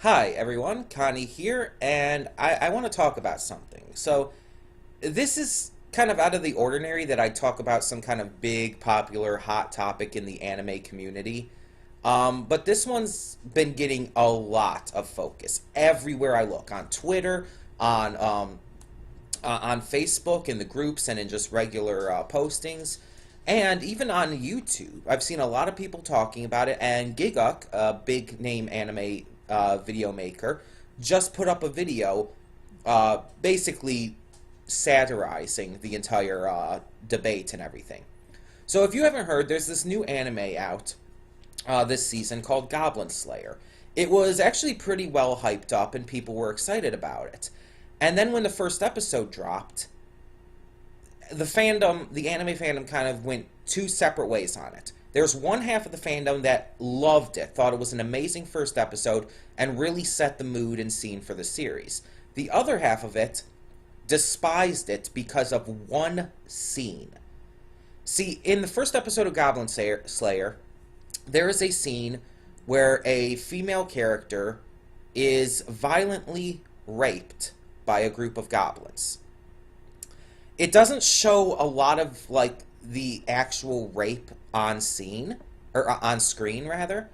Hi everyone, Connie here, and I want to talk about something. So, this is kind of out of the ordinary that I talk about some kind of big, popular, hot topic in the anime community. But this one's been getting a lot of focus everywhere I look, on Twitter, on Facebook, in the groups, and in just regular postings. And even on YouTube, I've seen a lot of people talking about it, and Giguk, a big name anime video maker, just put up a video basically satirizing the entire debate and everything. So if you haven't heard, there's this new anime out this season called Goblin Slayer. It was actually pretty well hyped up and people were excited about it. And then when the first episode dropped, the anime fandom kind of went two separate ways on it. There's one half of the fandom that loved it, thought it was an amazing first episode, and really set the mood and scene for the series. The other half of it despised it because of one scene. See, in the first episode of Goblin Slayer, there is a scene where a female character is violently raped by a group of goblins. It doesn't show a lot of, like, the actual rape on scene, or on screen, rather.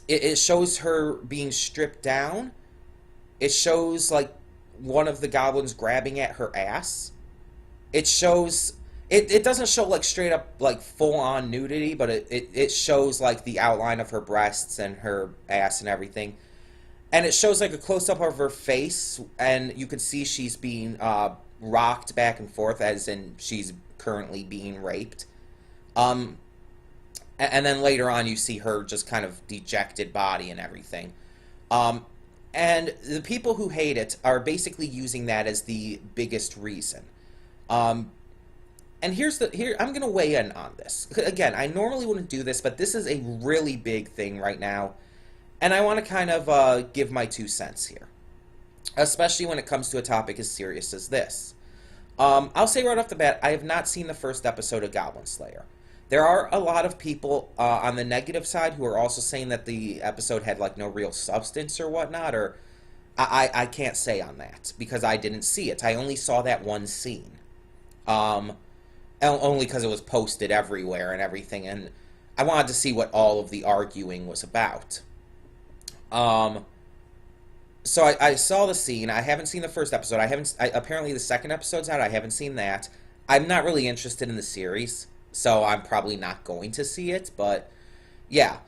It shows her being stripped down. It shows, like, one of the goblins grabbing at her ass. It shows... It doesn't show, like, straight up, like, full-on nudity, but it shows, like, the outline of her breasts and her ass and everything. And it shows, like, a close-up of her face, and you can see she's being rocked back and forth, as in she's currently being raped. And then later on you see her just kind of dejected body and everything. And the people who hate it are basically using that as the biggest reason. And here I'm going to weigh in on this. Again, I normally wouldn't do this, but this is a really big thing right now. And I want to kind of give my 2 cents here. Especially when it comes to a topic as serious as this. I'll say right off the bat, I have not seen the first episode of Goblin Slayer. There are a lot of people on the negative side who are also saying that the episode had, like, no real substance or whatnot, or I can't say on that, because I didn't see it. I only saw that one scene. Only because it was posted everywhere and everything, and I wanted to see what all of the arguing was about. So I saw the scene. I haven't seen the first episode. Apparently the second episode's out. I haven't seen that. I'm not really interested in the series, so I'm probably not going to see it, but yeah.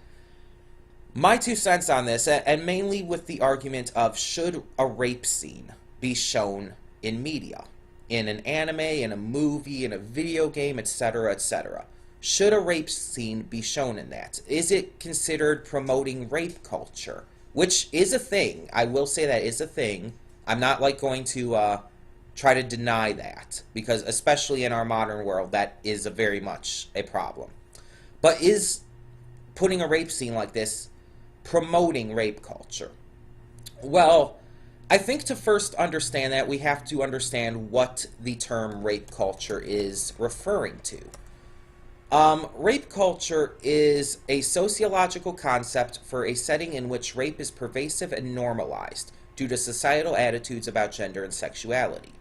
My 2 cents on this, and mainly with the argument of, should a rape scene be shown in media? In an anime, in a movie, in a video game, etc., etc. Should a rape scene be shown in that? Is it considered promoting rape culture? Which is a thing. I will say that is a thing. I'm not, like, going to try to deny that, because especially in our modern world, that is very much a problem. But is putting a rape scene like this promoting rape culture? Well, I think to first understand that, we have to understand what the term rape culture is referring to. Rape culture is a sociological concept for a setting in which rape is pervasive and normalized due to societal attitudes about gender and sexuality.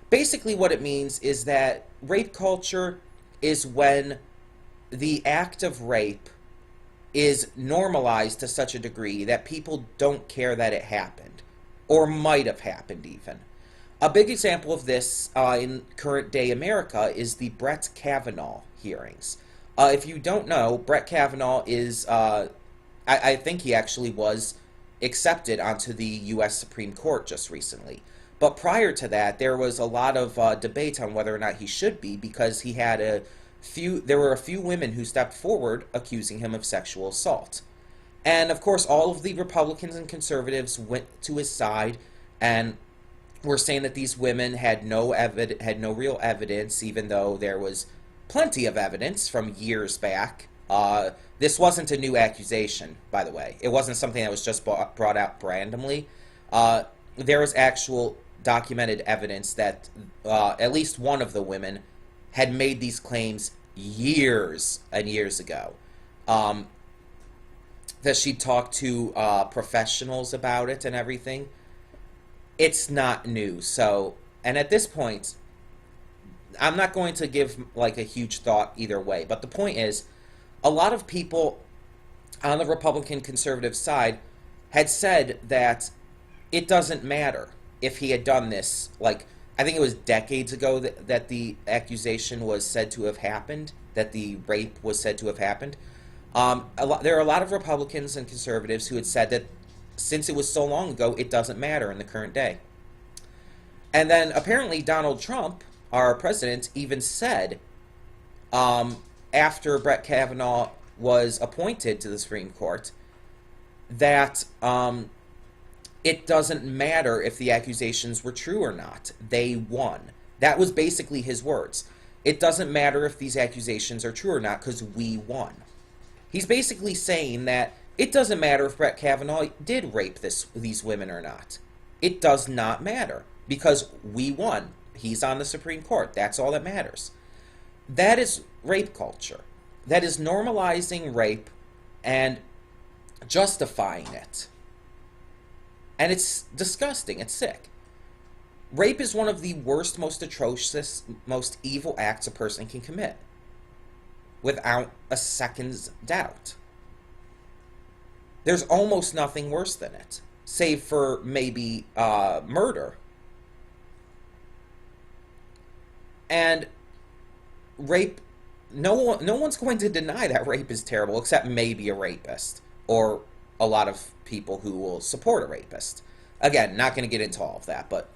Basically what it means is that rape culture is when the act of rape is normalized to such a degree that people don't care that it happened, or might have happened even. A big example of this in current-day America is the Brett Kavanaugh hearings. If you don't know, Brett Kavanaugh is, I think he actually was accepted onto the U.S. Supreme Court just recently. But prior to that, there was a lot of debate on whether or not he should be, because he had there were a few women who stepped forward accusing him of sexual assault. And of course, all of the Republicans and conservatives went to his side and were saying that these women had no real evidence, even though there was plenty of evidence from years back. This wasn't a new accusation, by the way. It wasn't something that was just brought out randomly. There was actual documented evidence that at least one of the women had made these claims years and years ago. that she talked to professionals about it and everything. It's not new. So, and at this point, I'm not going to give like a huge thought either way. But the point is, a lot of people on the Republican conservative side had said that it doesn't matter if he had done this. Like, I think it was decades ago that the accusation was said to have happened, that the rape was said to have happened. There are a lot of Republicans and conservatives who had said that since it was so long ago, it doesn't matter in the current day. And then apparently Donald Trump, our president, even said after Brett Kavanaugh was appointed to the Supreme Court that it doesn't matter if the accusations were true or not. They won. That was basically his words. It doesn't matter if these accusations are true or not because we won. He's basically saying that it doesn't matter if Brett Kavanaugh did rape these women or not. It does not matter because we won. He's on the Supreme Court. That's all that matters. That is rape culture. That is normalizing rape and justifying it. And it's disgusting. It's sick. Rape is one of the worst, most atrocious, most evil acts a person can commit. Without a second's doubt. There's almost nothing worse than it. Save for maybe murder. And rape, no one's going to deny that rape is terrible, except maybe a rapist. Or a lot of people who will support a rapist. Again, not going to get into all of that, but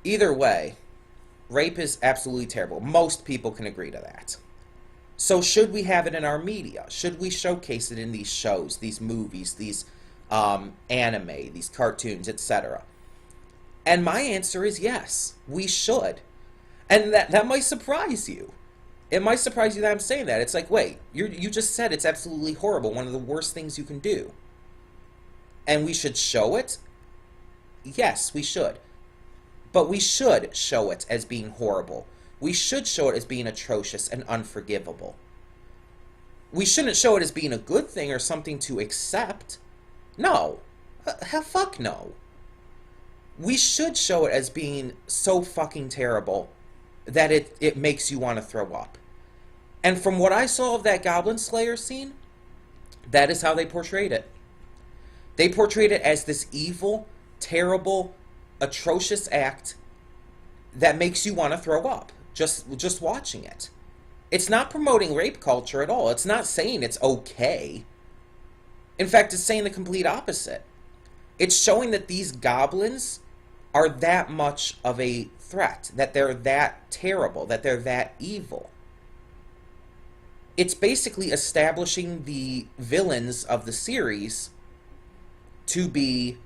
either way, rape is absolutely terrible. Most people can agree to that. So should we have it in our media? Should we showcase it in these shows, these movies, these anime, these cartoons, etc.? And my answer is yes, we should. And that might surprise you. It might surprise you that I'm saying that. It's like, wait, you just said it's absolutely horrible, one of the worst things you can do. And we should show it? Yes, we should. But we should show it as being horrible. We should show it as being atrocious and unforgivable. We shouldn't show it as being a good thing or something to accept. No. Fuck no. We should show it as being so fucking terrible that it makes you want to throw up. And from what I saw of that Goblin Slayer scene, that is how they portrayed it. They portrayed it as this evil, terrible, atrocious act that makes you want to throw up just watching it. It's not promoting rape culture at all. It's not saying it's okay. In fact, it's saying the complete opposite. It's showing that these goblins are that much of a threat, that they're that terrible, that they're that evil. It's basically establishing the villains of the series to be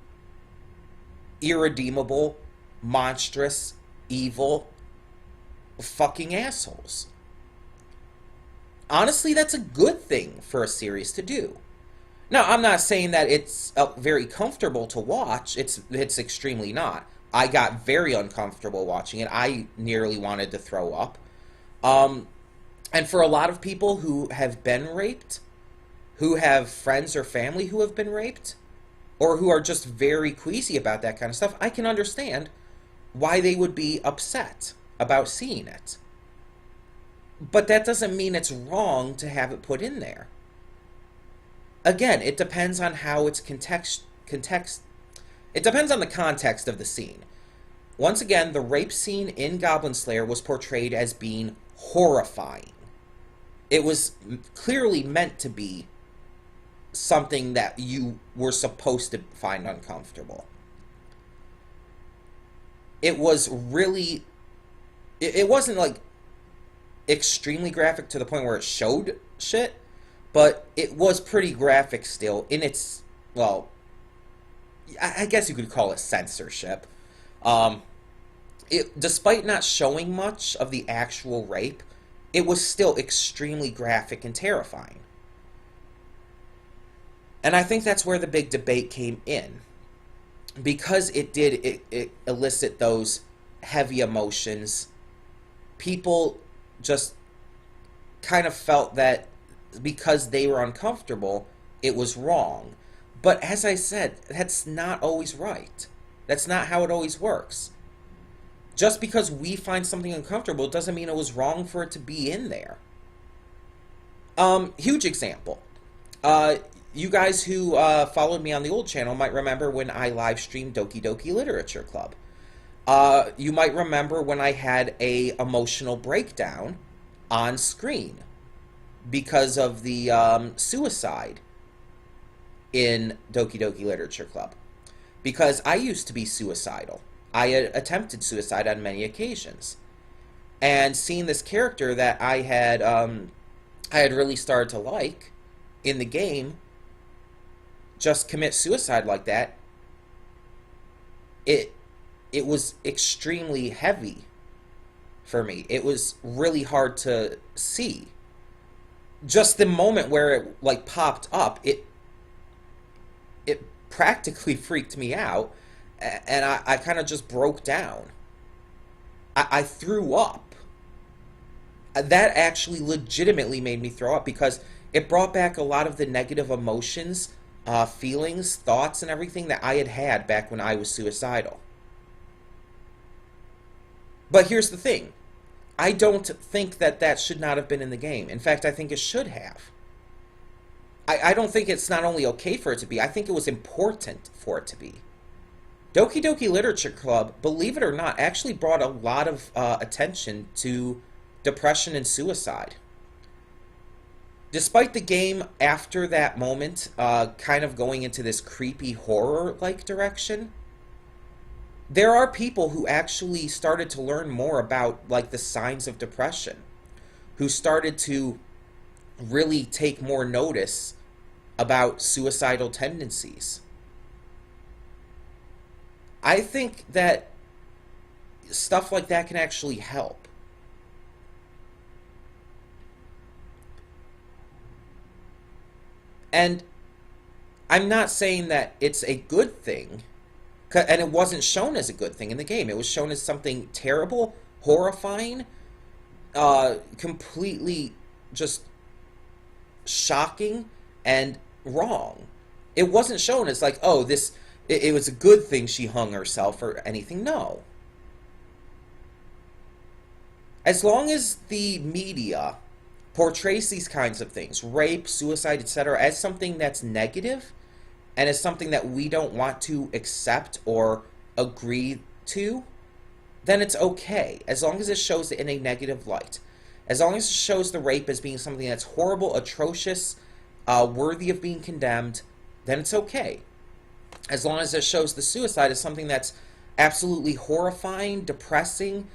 irredeemable, monstrous, evil, fucking assholes. Honestly, that's a good thing for a series to do. Now, I'm not saying that it's very comfortable to watch. It's extremely not. I got very uncomfortable watching it. I nearly wanted to throw up. And for a lot of people who have been raped, who have friends or family who have been raped, or who are just very queasy about that kind of stuff, I can understand why they would be upset about seeing it. But that doesn't mean it's wrong to have it put in there. Again, it depends on how it's it depends on the context of the scene. Once again, the rape scene in Goblin Slayer was portrayed as being horrifying. It was clearly meant to be something that you were supposed to find uncomfortable. It was really... It wasn't, like, extremely graphic to the point where it showed shit, but it was pretty graphic still in its... Well, I guess you could call it censorship. Despite not showing much of the actual rape, it was still extremely graphic and terrifying. And I think that's where the big debate came in. Because it did elicit those heavy emotions, people just kind of felt that because they were uncomfortable, it was wrong. But as I said, that's not always right. That's not how it always works. Just because we find something uncomfortable doesn't mean it was wrong for it to be in there. Huge example. You guys who followed me on the old channel might remember when I live streamed Doki Doki Literature Club. You might remember when I had a emotional breakdown on screen because of the suicide in Doki Doki Literature Club. Because I used to be suicidal. I had attempted suicide on many occasions. And seeing this character that I had really started to like in the game just commit suicide like that, it was extremely heavy for me. It was really hard to see. Just the moment where it like popped up, it practically freaked me out, and I kind of just broke down. I threw up. That actually legitimately made me throw up because it brought back a lot of the negative emotions, feelings, thoughts, and everything that I had had back when I was suicidal. But here's the thing. I don't think that that should not have been in the game. In fact, I think it should have. I don't think it's not only okay for it to be, I think it was important for it to be. Doki Doki Literature Club, believe it or not, actually brought a lot of attention to depression and suicide. Despite the game, after that moment, kind of going into this creepy horror-like direction, there are people who actually started to learn more about like the signs of depression, who started to really take more notice about suicidal tendencies. I think that stuff like that can actually help. And I'm not saying that it's a good thing, and it wasn't shown as a good thing in the game. It was shown as something terrible, horrifying, completely just shocking and wrong. It wasn't shown as like, oh, it was a good thing she hung herself or anything. No. As long as the media portrays these kinds of things, rape, suicide, etc., as something that's negative, and as something that we don't want to accept or agree to, then it's okay, as long as it shows it in a negative light. As long as it shows the rape as being something that's horrible, atrocious, worthy of being condemned, then it's okay. As long as it shows the suicide as something that's absolutely horrifying, depressing,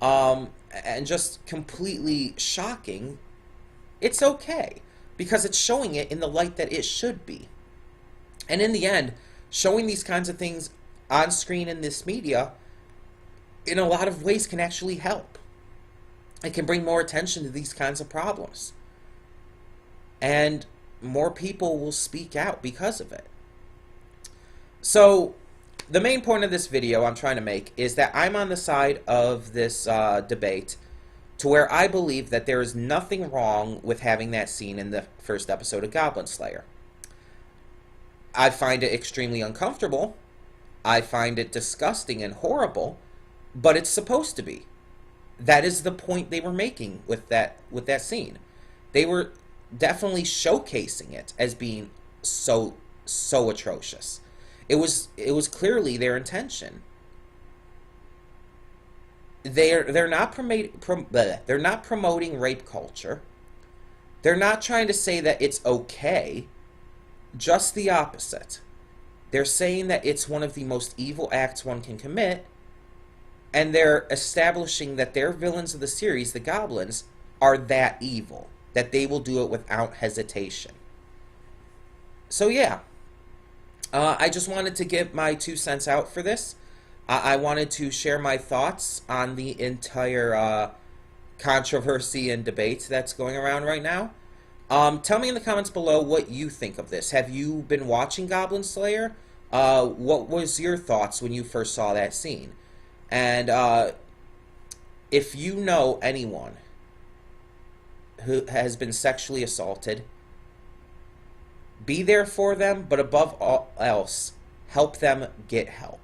and just completely shocking, it's okay, because it's showing it in the light that it should be. And in the end, showing these kinds of things on screen in this media, in a lot of ways, can actually help. It can bring more attention to these kinds of problems. And more people will speak out because of it. So, the main point of this video I'm trying to make is that I'm on the side of this debate to where I believe that there is nothing wrong with having that scene in the first episode of Goblin Slayer. I find it extremely uncomfortable. I find it disgusting and horrible, but it's supposed to be. That is the point they were making with that scene. They were definitely showcasing it as being so atrocious. It was clearly their intention. They're not promoting rape culture. They're not trying to say that it's okay. Just the opposite. They're saying that it's one of the most evil acts one can commit, and they're establishing that their villains of the series, the goblins, are that evil, that they will do it without hesitation. So yeah, I just wanted to give my 2 cents out for this. I wanted to share my thoughts on the entire controversy and debate that's going around right now. Tell me in the comments below what you think of this. Have you been watching Goblin Slayer? What was your thoughts when you first saw that scene? And if you know anyone who has been sexually assaulted. Be there for them, but above all else, help them get help.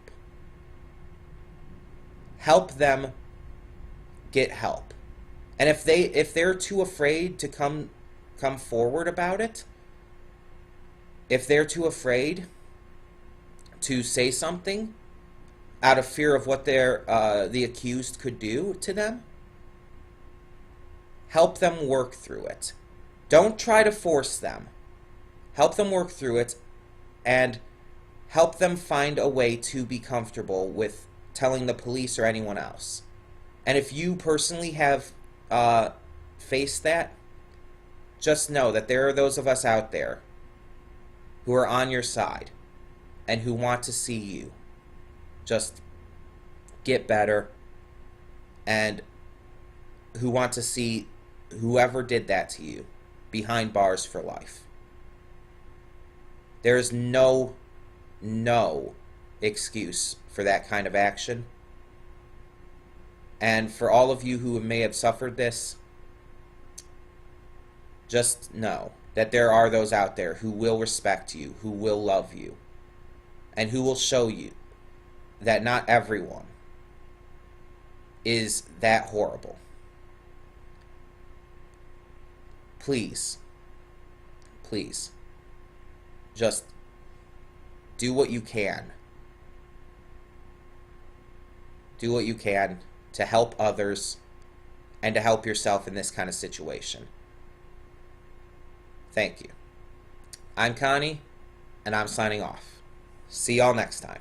Help them get help. And if they're too afraid to come forward about it, if they're too afraid to say something out of fear of what the accused could do to them, help them work through it. Don't try to force them. Help them work through it, and help them find a way to be comfortable with telling the police or anyone else. And if you personally have faced that, just know that there are those of us out there who are on your side and who want to see you just get better, and who want to see whoever did that to you behind bars for life. There is no excuse for that kind of action. And for all of you who may have suffered this, just know that there are those out there who will respect you, who will love you, and who will show you that not everyone is that horrible. Please, please, just do what you can. Do what you can to help others and to help yourself in this kind of situation. Thank you. I'm Connie, and I'm signing off. See y'all next time.